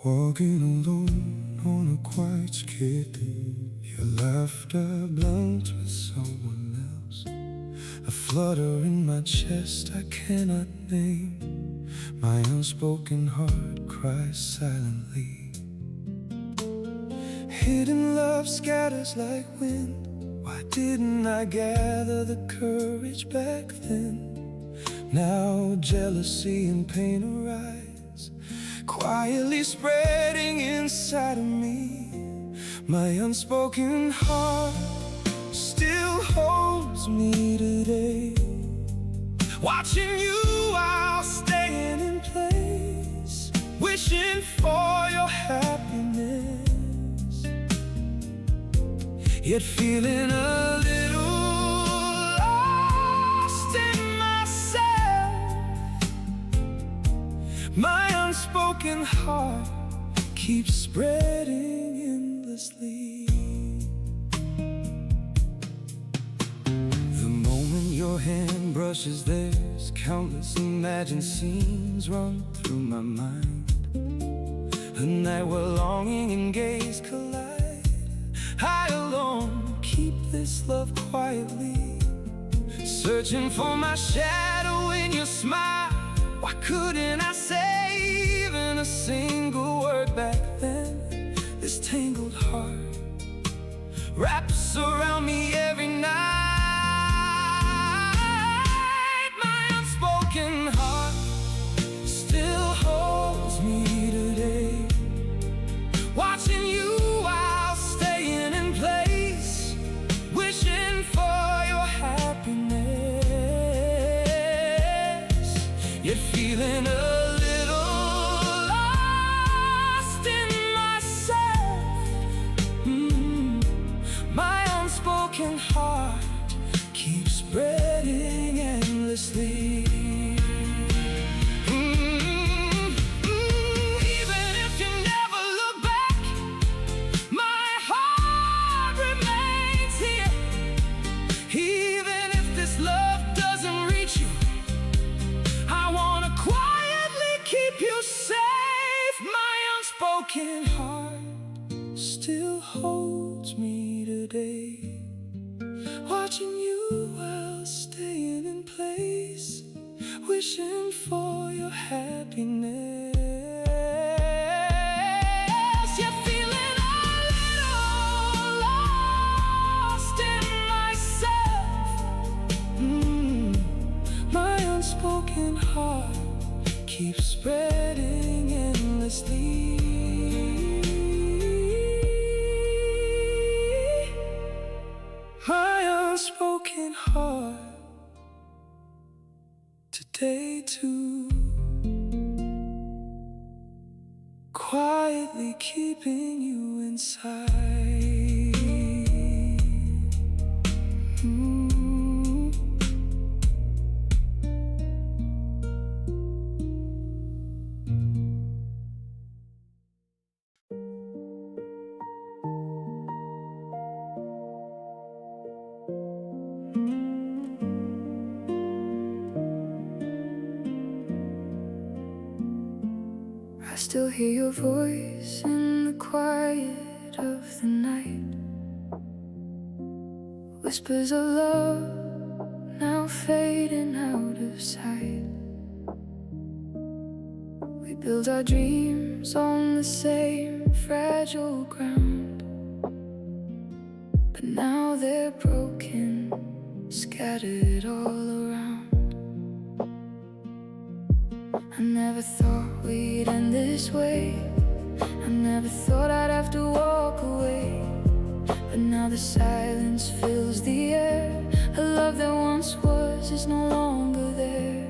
Walking alone on a quiet street, your laughter blends with someone else. A flutter in my chest I cannot name. My unspoken heart cries silently. Hidden love scatters like wind. Why didn't I gather the courage back then? Now jealousy and pain arise, quietly spreading inside of me. My unspoken heart still holds me today. Watching you while staying in place, wishing for your happiness, yet feeling a little lost in myself. My unspoken heart keeps spreading endlessly. The moment your hand brushes theirs, countless imagined scenes run through my mind. A night where longing and gaze collide. I alone keep this love quietly, searching for my shadow in your smile. Why couldn't I say even a single word back then? This tangled heart wraps around me every night. My unspoken heart still holds me today. Watching you while staying in place, wishing for your happiness, yet feeling a little lost in myself. My unspoken heart keeps spreading endlessly. Even if you never look back, my heart remains here. Even if this love doesn't reach you, I wanna quietly keep you safe. My unspoken heart still holds me today. Watching you while staying in place, wishing for your happiness, yet feeling a little lost in myself. My unspoken heart keeps spreading endlessly. My unspoken heart today too, quietly keeping you inside. I still hear your voice in the quiet of the night. Whispers of love now fading out of sight. We build our dreams on the same fragile ground, but now they're broken, scattered all around. I never thought we'd end this way. I never thought I'd have to walk away, but now the silence fills the air. A love that once was is no longer there,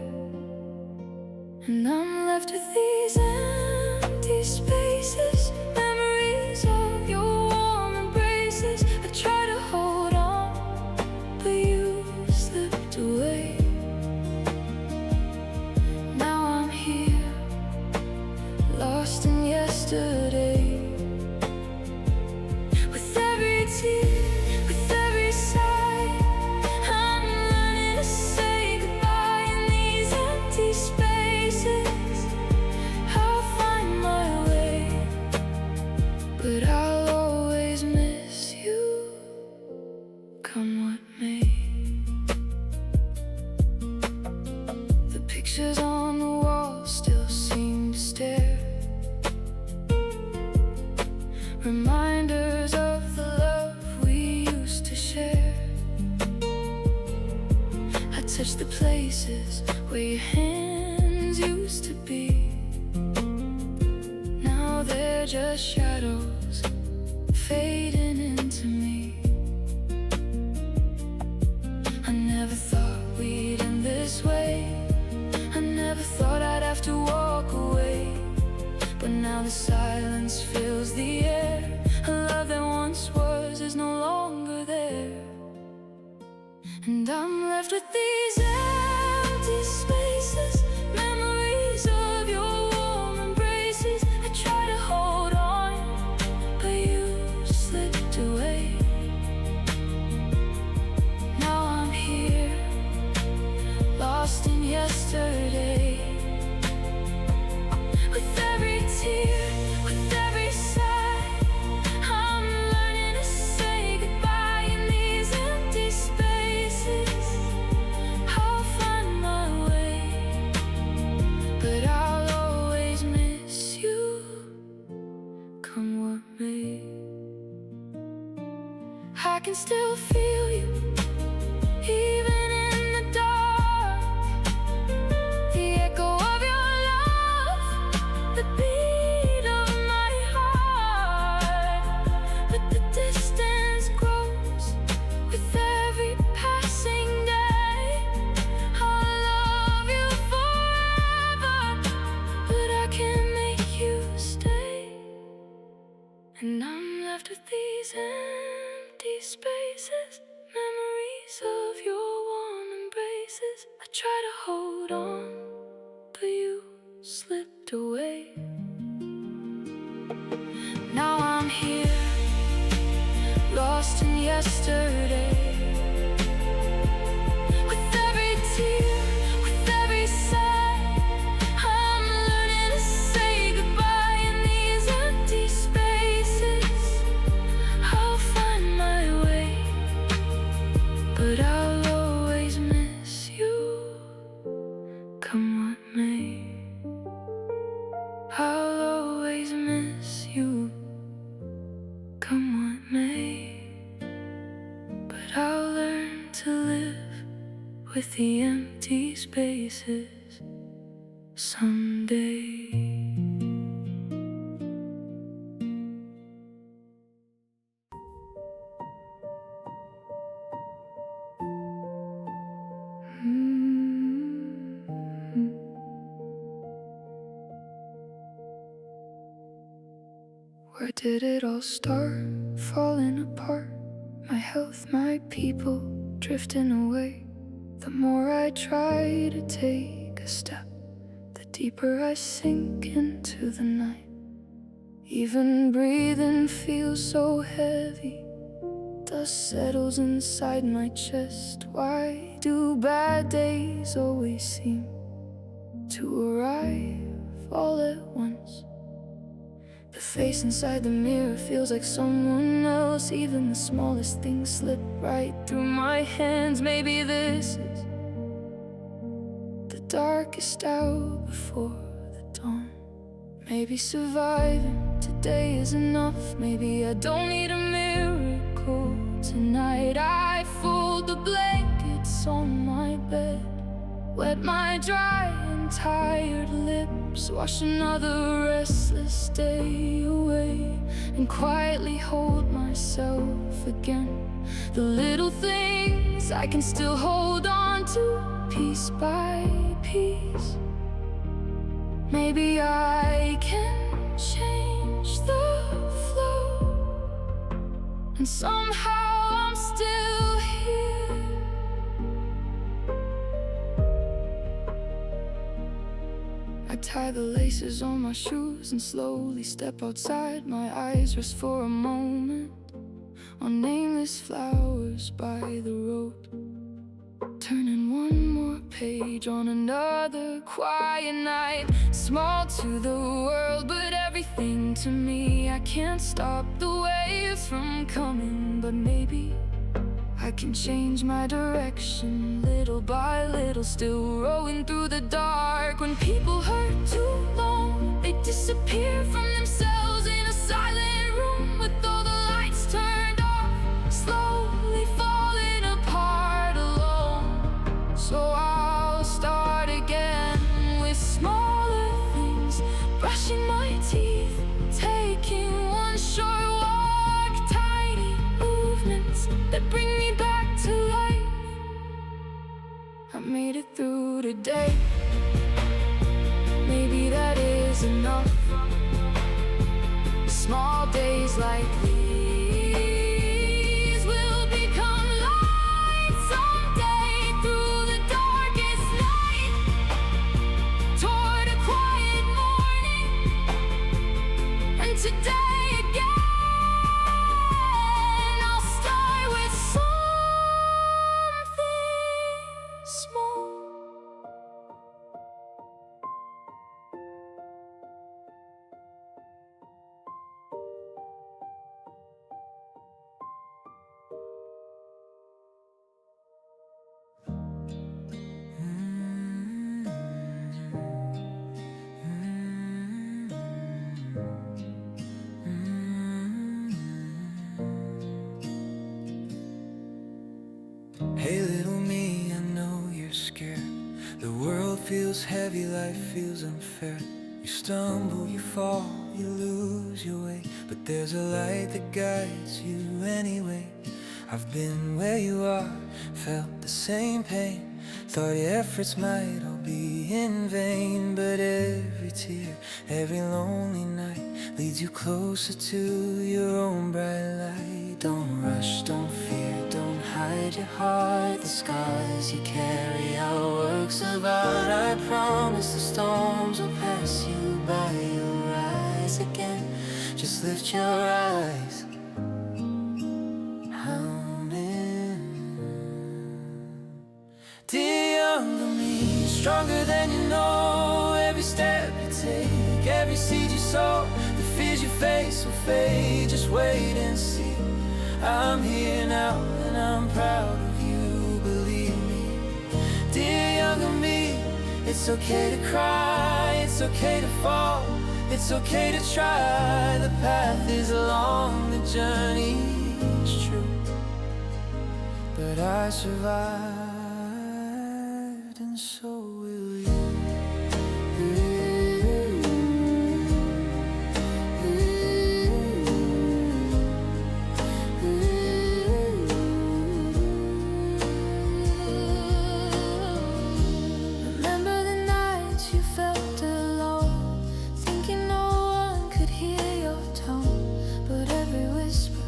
and I'm left with these empty spaces, memories of your warm embraces. I try to hold on, but you slipped away. Lost in yesterday. With every tear, with every sigh, I'm learning to say goodbye in these empty spaces. Pictures on the wall still seem to stare, reminders of the love we used to share. I touch the places where your hands used to be. Now they're just shadows fading into me. I never thought we'd end this way. I never thought I'd have to walk away. But now the silence fills the air. A love that once was is no longer there. And I'm left with these empty spaces, memories of your warm embraces. I try to hold on, but you slipped away. Now I'm here, lost in yesterday. With every tear, with every sigh, I'm learning to say goodbye in these empty spaces. I'll find my way, but I'll always miss you, come what may. I can still feel you, even in the dark. The echo of your love, the beat of my heart. But the distance grows with every passing day. I'll love you forever, but I can't make you stay. And I'm left with these empty spaces, memories of your warm embraces. I try to hold on, but you slipped away. Now I'm here, lost in yesterday. With every tear, with every sigh, I'm learning to say goodbye in these empty spaces. I'll find my way, but I'll always miss you, come what may. I'll always miss you, come what may. But I'll learn to live with the empty spaces someday. Where did it all start? Falling apart. My health, my people, drifting away. The more I try to take a step, the deeper I sink into the night. Even breathing feels so heavy. Dust settles inside my chest. Why do bad days always seem to arrive all at once? The face inside the mirror feels like someone else. Even the smallest things slip right through my hands. Maybe this is the darkest hour before the dawn. Maybe surviving today is enough. Maybe I don't need a miracle tonight. I fold the blankets on my bed, wet my dry and tired lips, wash another restless day away, and quietly hold myself again. The little things I can still hold on to, piece by piece. Maybe I can change the flow, and somehow I'm still here. I tie the laces on my shoes and slowly step outside. My eyes rest for a moment on nameless flowers by the road, turning one more page on another quiet night. Small to the world, but everything to me. I can't stop the waves from coming, but maybe I can change my direction little little by little, still rowing through the dark. When people hurt too long, they disappear from themselves in a silent room with all the lights turned off, slowly falling apart alone. So I'll start again with smaller things, brushing my teeth, taking one short walk, tiny movements that bring me back to life. I made it through today, maybe that is enough. Small days like these will become light someday, through the darkest night, toward a quiet morning. And today again, I'll start with something small. Hey little me, I know you're scared. The world feels heavy, life feels unfair. You stumble, you fall, you lose your way, but there's a light that guides you anyway. I've been where you are, felt the same pain, thought your efforts might all be in vain. But every tear, every lonely night leads you closer to your own bright light. Don't rush, don't fear, don't hide your heart. The scars you carry are works of art. I promise the storms will pass you by. You'll rise again, just lift your eyes. Dear younger me, stronger than you know. Every step you take, every seed you sow, the fears you face will fade. Just wait and see. I'm here now and I'm proud of you, believe me. Dear younger me, it's okay to cry, it's okay to fall, it's okay to try. The path is long, the journey's true, but I survived, and so will you. Remember the nights you felt alone, thinking no one could hear your tone, but every whisper,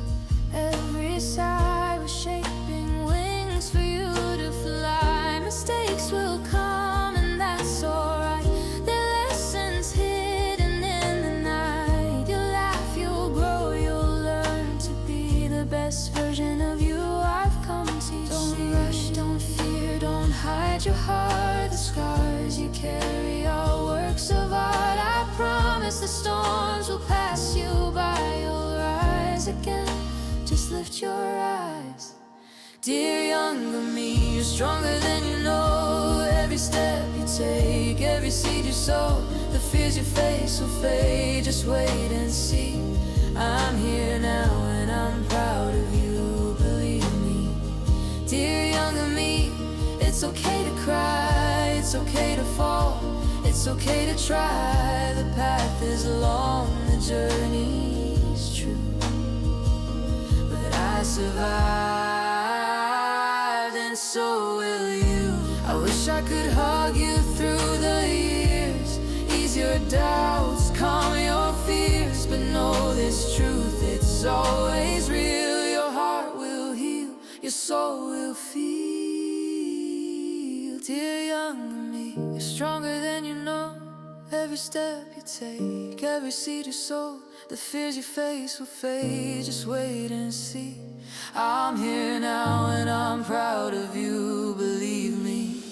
every sigh was shaping wings for you to fly. Mistakes will come and that's alright, they're lessons hidden in the night. You'll laugh, you'll grow, you'll learn to be the best version of you I've come to see. Don't rush, don't fear, don't hide your heart. The scars you carry are works of art. I promise the storms will pass you by. You'll rise again, just lift your eyes. Dear younger me, you're stronger than you know. Every step you take, every seed you sow, the fears you face will fade. Just wait and see. I'm here now and I'm proud of you, believe me. Dear younger me, it's okay to cry, it's okay to fall, it's okay to try. The path is long, the journey's true, but I survived, and so will you. I wish I could hug you through the years, ease your doubts, calm your fears, but know this truth, it's always real. Your heart will heal, your soul will feel. Dear younger me, you're stronger than you know. Every step you take, every seed you sow, the fears you face will fade. Just wait and see. I'm here now and I'm proud of you, believe me.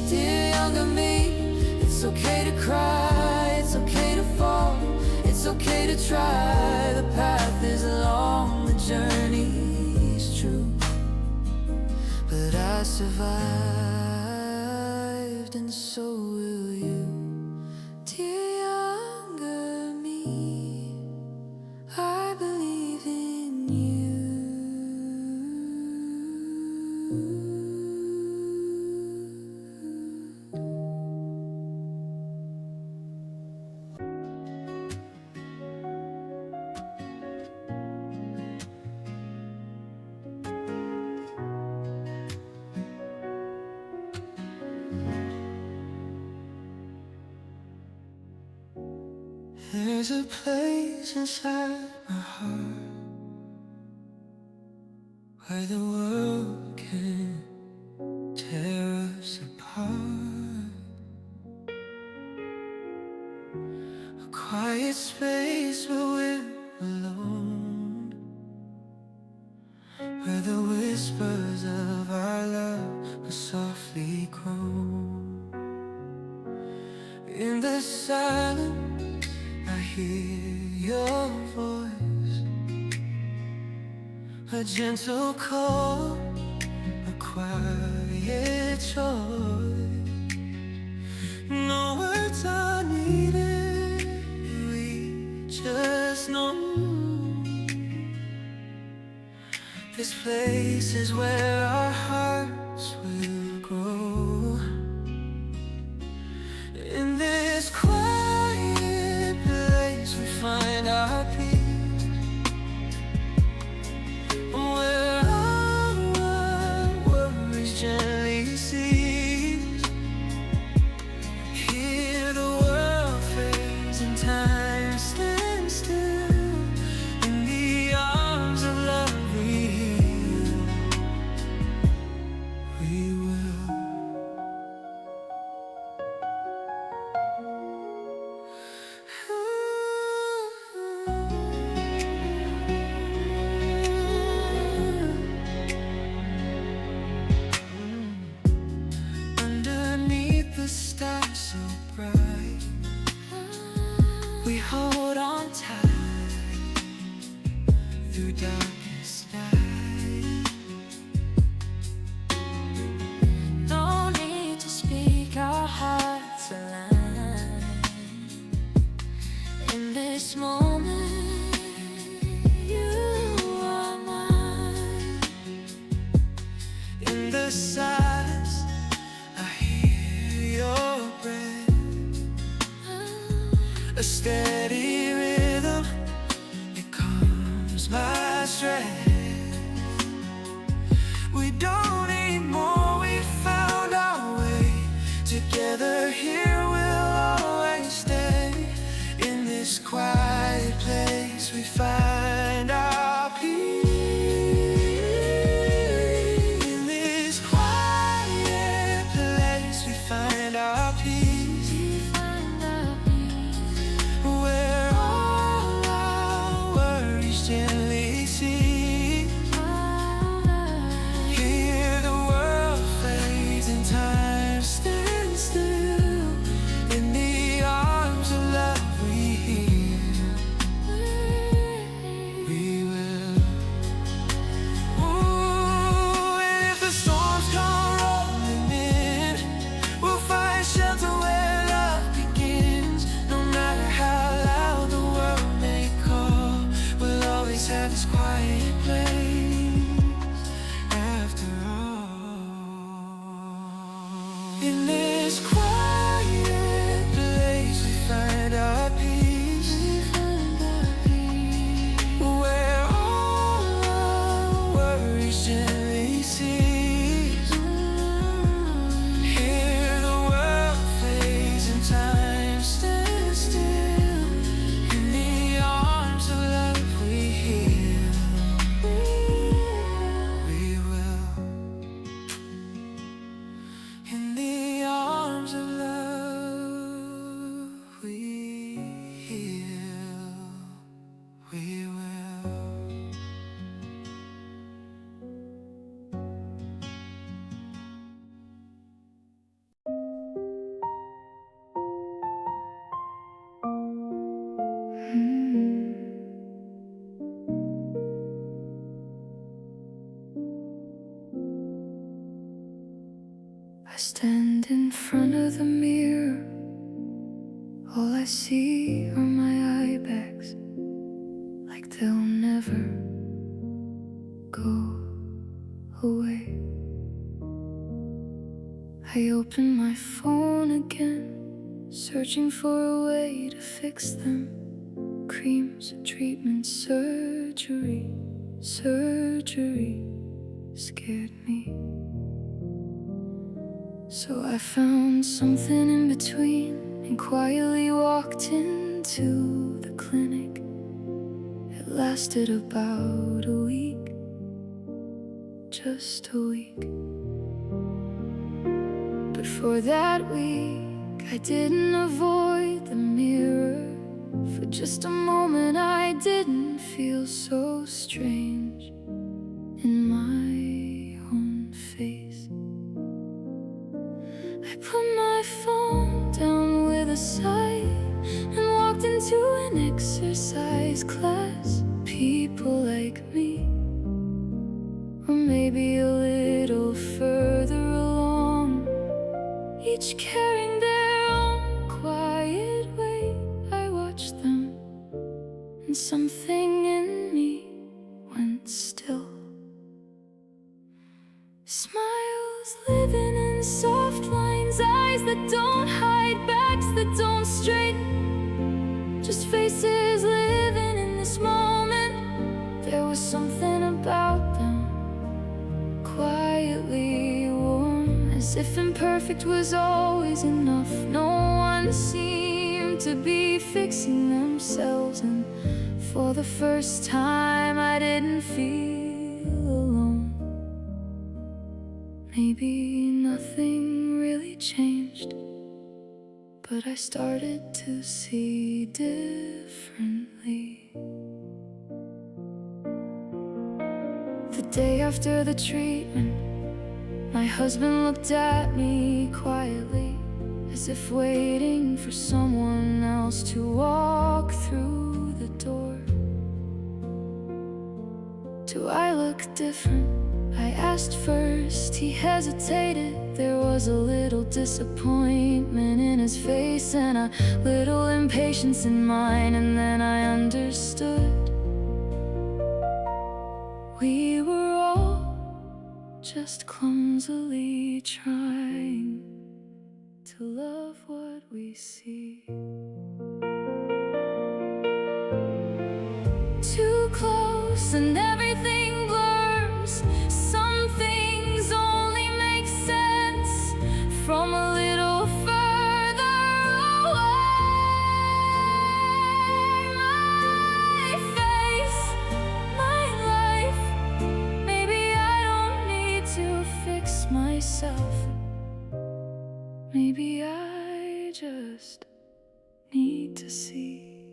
Dear younger me, it's okay to cry, it's okay to fall, it's okay to try. The path is long, the journey's true, but I survived. evolved, and so will you. Dear younger me, I believe in you. There's a place inside my heart where the world can tear us apart. A quiet space where we're alone, where the whispers of our love are softly grown. In the silence I hear your voice, a gentle call, a quiet choice. No words are needed, we just know this place is where our hearts will grow. In this quiet place we find our peace, where our worries gently cease. Here the world fades and time stands still. In the arms of love we will. Underneath the stars so bright, we hold on tight through darkest night. No need to speak, our hearts align. In this moment, you are mine. In the silence I hear your breath, a steady rhythm becomes my strength. We don't need more, we found our way. Together here we'll always stay. In this quiet place we find our peace. In this quiet place we find our peace, where all our worries gently cease. Here the world fades and time stands still. In the arms of love we hear, we will. Ooh, and if the storms come rolling in, we'll find shelter where love begins. No matter how loud the world may call, we'll always have this quiet place after all. In this quiet place we find our peace, where all our worries gently cease. Here the world fades and time stands still. In the arms of love we heal, we will. In the arms of stand in front of the mirror. All I see are my eye bags, like they'll never go away. I open my phone again, searching for a way to fix them. Creams, treatment, surgery scared me. So I found something in between and quietly walked into the clinic. It lasted about a week, just a week. But for that week, I didn't avoid the mirror. For just a moment, I didn't feel so strange in my own face. I put my phone down with a sigh and walked into an exercise class. People like me, or maybe a little further along, each carrying their own quiet way. I watched them, and something in me went still. Smiles living in soft lines, eyes that don't hide, backs that don't straighten, just faces living in this moment. There was something about them, quietly warm, as if imperfect was always enough. No one seemed to be fixing themselves, and for the first time I didn't feel alone. Maybe nothing really changed, but I started to see differently. The day after the treatment, my husband looked at me quietly, as if waiting for someone else to walk through the door. Do I look different? I asked first. He hesitated. There was a little disappointment in his face and a little impatience in mine, and then I understood. We were all just clumsily trying to love what we see. Too close and everything blurs. Some things only make sense from a little further away. My face, my life. Maybe I don't need to fix myself. Maybe I just need to see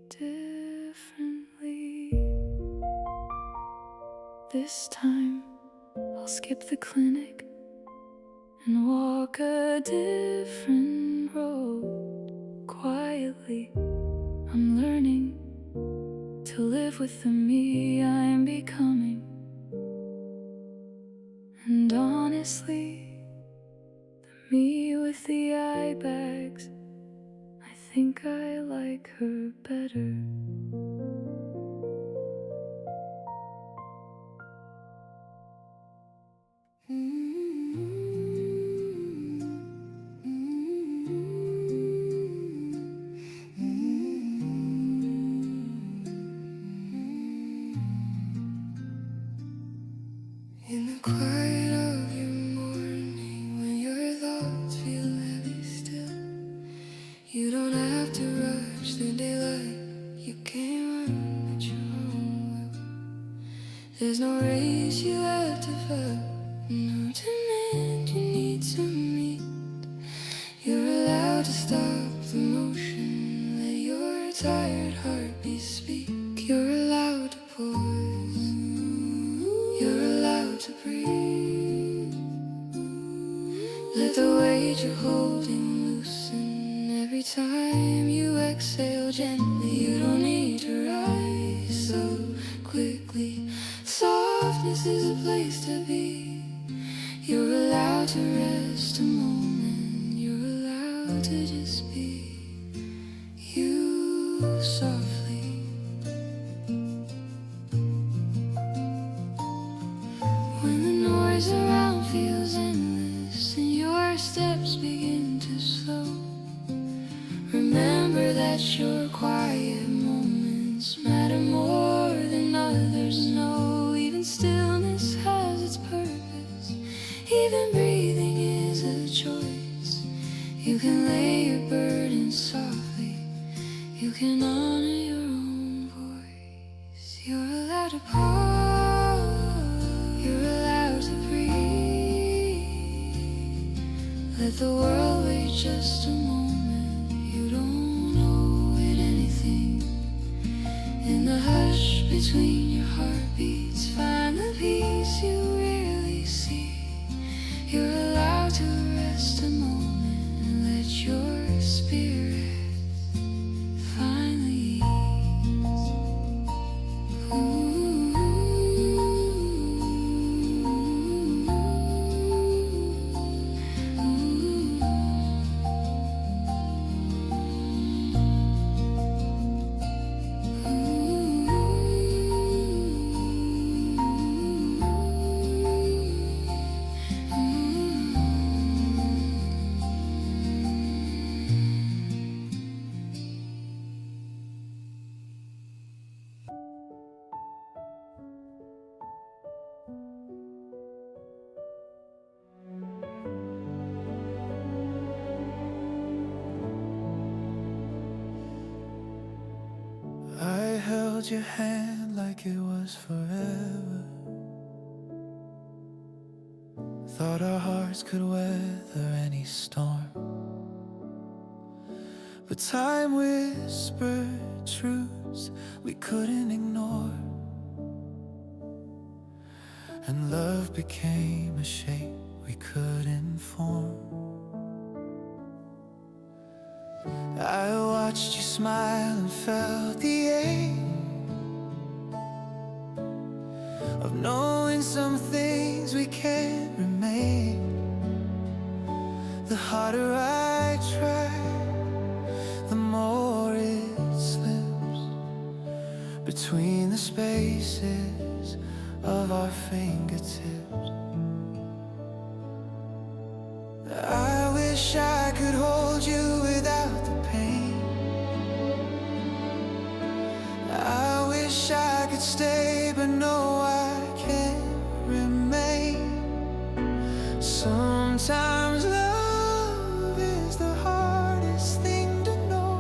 differently. This time I'll skip the clinic and walk a different road. Quietly, I'm learning to live with the me I'm becoming. And honestly, the me with the eye bags, I think I like her better. In the quiet of your morning, when your thoughts feel heavy still, you don't have to rush the daylight. You can't run at your own will. There's no race you have to fight, no demand you need to meet. You're allowed to stop the motion, let your tired heartbeat speak. You're allowed to pause, you're allowed to breathe. Let the weight you're holding loosen every time you exhale gently. You don't need to rise so quickly. Softness is a place to be. You're allowed to rest a moment. You're allowed to just be you softly. When the noise around feels endless and your steps begin to slow, remember that your quiet moments matter more than others know. Even stillness has its purpose. Even breathing is a choice. You can lay your burdens softly. You can honor your own voice. You're allowed to pause. You're allowed to breathe. Let the world wait just a moment. You don't owe it anything. In the hush between your heartbeats, find the peace you rarely see. You're allowed to rest a moment and let your spirit finally ease. I held your hand like it was forever. Thought our hearts could weather any storm. But time whispered truths we couldn't ignore, and love became a shape we couldn't form. I watched you smile and felt the ache of knowing some things we can't remain. The harder I try, the more it slips between the spaces of our fingertips. I wish I could hold you without the pain. I wish I could stay, but no, I can't remain. Sometimes love is the hardest thing to know.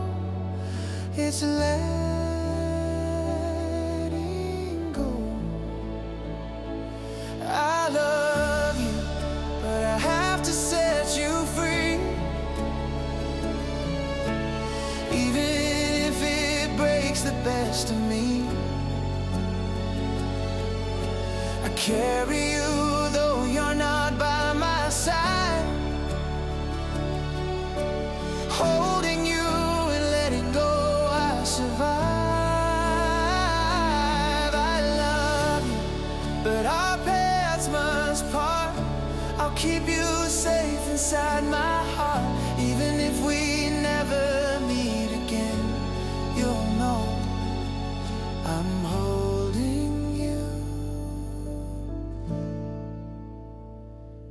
It's letting go. I love you, but I have to set you free. Even if it breaks the best of me, I carry you though you're not by my side, holding you and letting go. I survive. I love you, but our paths must part. I'll keep you safe inside my heart. Even if we never meet again, you'll know I'm holding you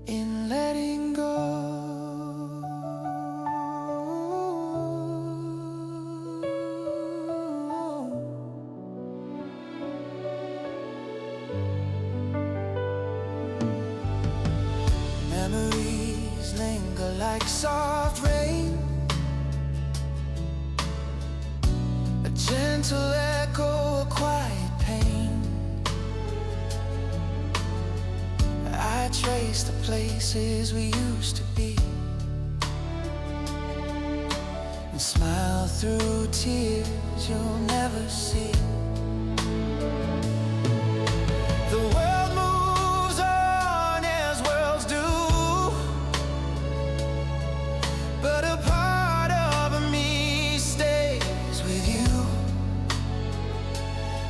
in letting go. Memories linger like soft rain, a gentle echo, a quiet pain. I trace the places we used to be and smile through tears you'll never see. The world moves on as worlds do, but a part of me stays with you.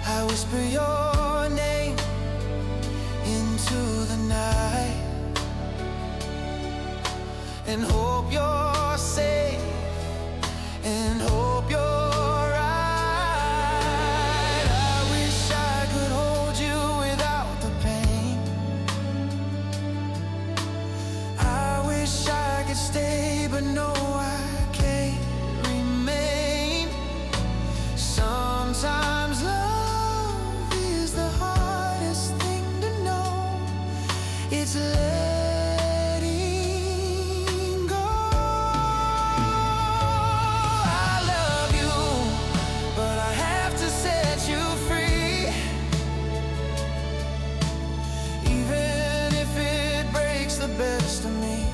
I whisper your name into the night. and hope you're safe, and hope you're right. I wish I could hold you without the pain. I wish I could stay, but no, I can't remain. Sometimes love is the hardest thing to know. It's letting go. I love you, but I have to set you free. Even if it breaks the best of me,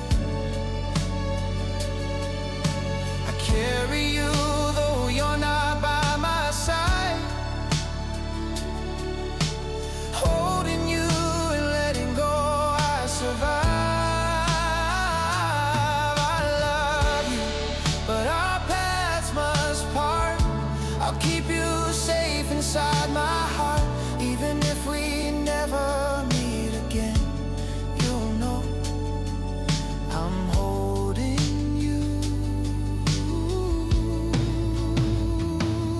I carry you though you're not by my side, holding you and letting go. I survive. I love you, but our paths must part. I'll keep you safe inside my heart. Even if we never meet again, you'll know I'm holding you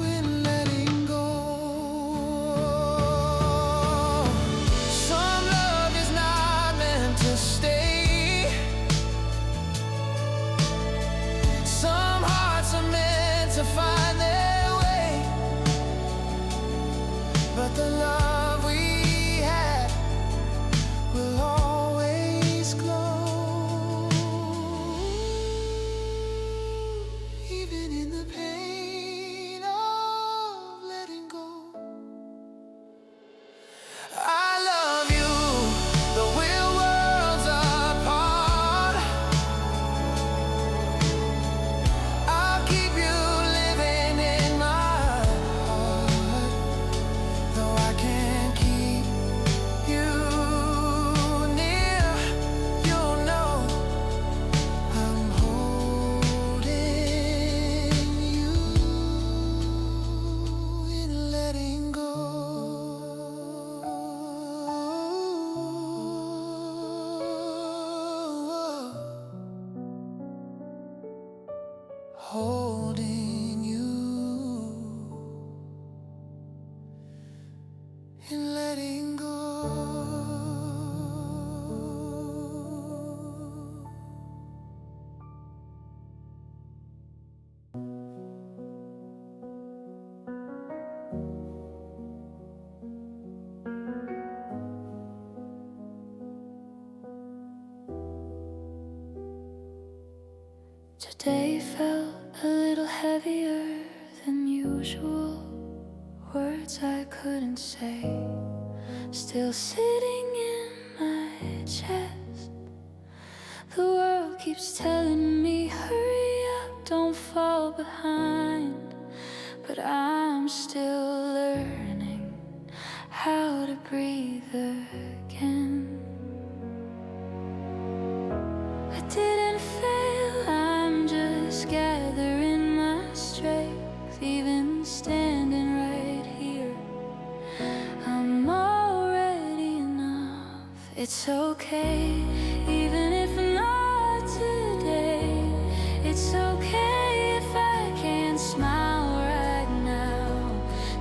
and letting go. Some love is not meant to stay. Some hearts are meant to find their way. But the love we had will always glow. Even in the pain of letting go. I love you, though we're worlds apart. I'll keep you living in my heart. Though I can't keep you near, you'll know I'm holding you and letting go. Holding you and letting go. Today felt a little heavier than usual. Words I couldn't say, still sitting in my chest. The world keeps telling me, hurry up, don't fall behind. But I'm still learning how to breathe again. I didn't fail, I'm just gathering my strength. Even standing right here, I'm already enough. It's okay, even if not today. It's okay if I can't smile right now.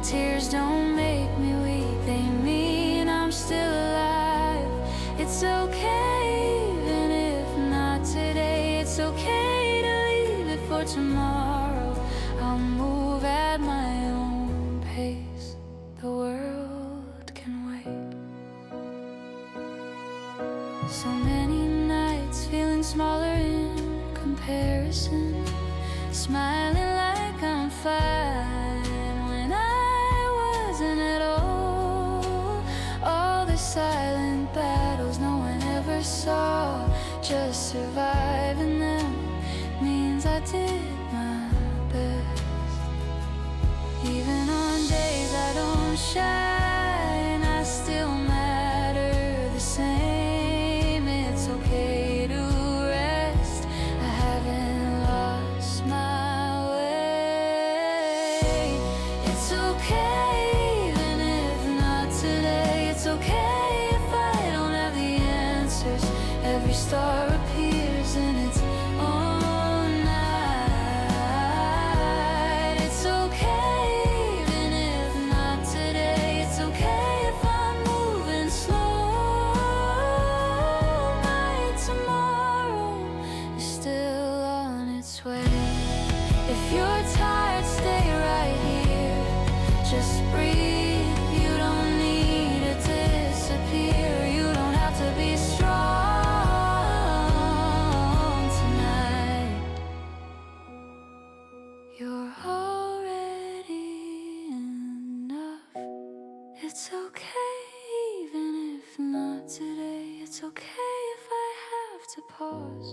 Tears don't make me weak, they mean I'm still alive. It's okay, even if not today. It's okay to leave it for tomorrow. I'll move at my own pace. The world can wait. So many nights feeling smaller in comparison, smiling like I'm fine when I wasn't at all. All the silent battles no one ever saw, just surviving them means I did my best. Even on days I don't shine, I still matter the same. It's okay to rest, I haven't lost my way. It's okay, even if not today. It's okay if I don't have the answers. Every star appears and it's Just breathe, you don't need to disappear. You don't have to be strong tonight. You're already enough. It's okay even if not today. It's okay if I have to pause.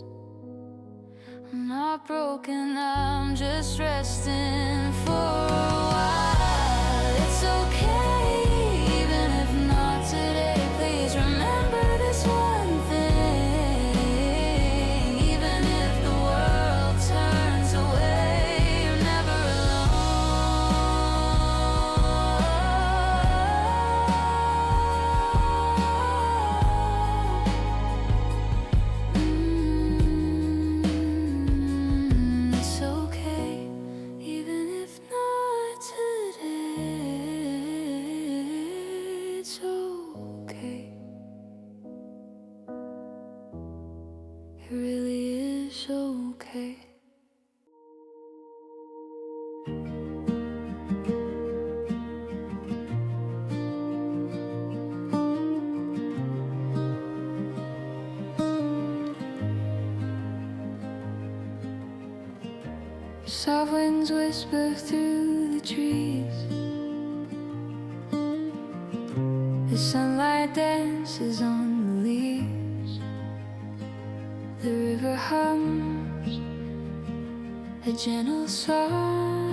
I'm not broken, I'm just resting for a while. It's okay even if not today. Please remember this one thing. Even if the world turns away, you're never alone. It's okay, even if not today. It's okay. It really is okay. Soft winds whisper through the trees. The sunlight dances on the leaves. The river hums a gentle song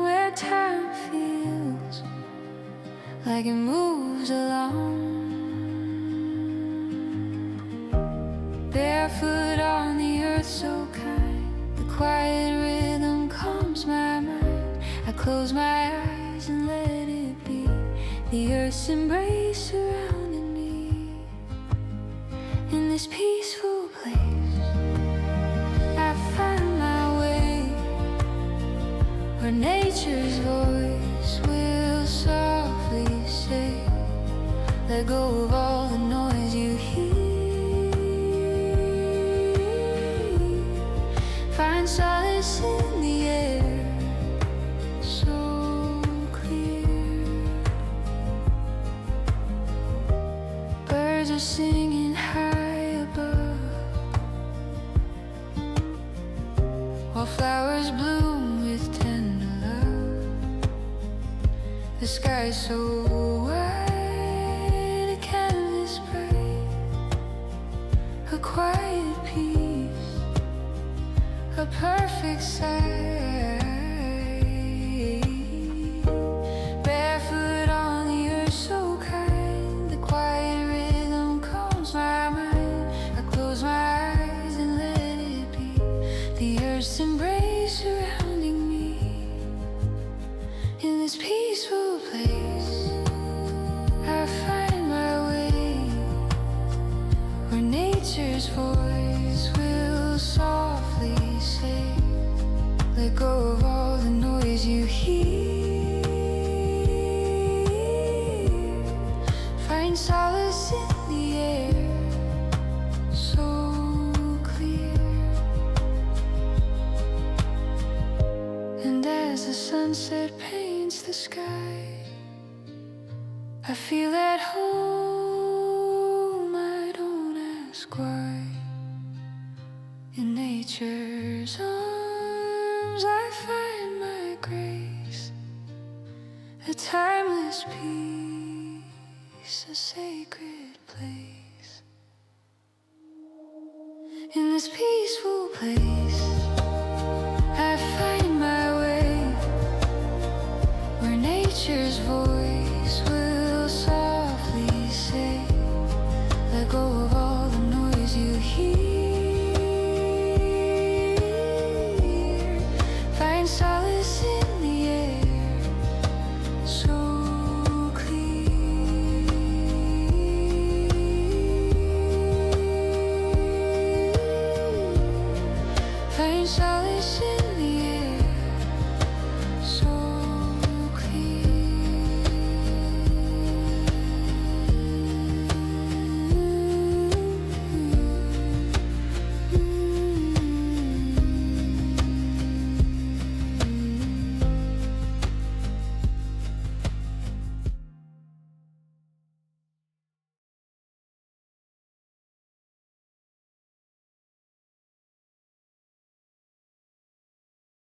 where time feels like it moves along. Barefoot on the earth so kind, the quiet rhythm calms my mind. I close my eyes and let it be. The earth's embrace surrounding me. In this peaceful place, I find my way, where nature's voice will softly say, let go of all the noise you hear. Find solace in the air, so clear. Birds are singing high above, while flowers bloom with tender love. The sky's so wide, a canvas bright, a quiet peace, a perfect sight. Barefoot on the earth so kind, the quiet rhythm calms my mind. I close my eyes and let it be. The earth's embrace surrounding me. In this peaceful place, I find my way, where nature's voice will softly say, let go of all the noise you hear. Find solace in the air, so clear. And as the sunset paints the sky, I feel at home, I don't ask why. In nature's arms I find my grace, a timeless peace, a sacred place. In this peaceful place, I find my way, where nature's voice will softly say, let go of all the noise you hear. Find solace in the air, so clear. Find solace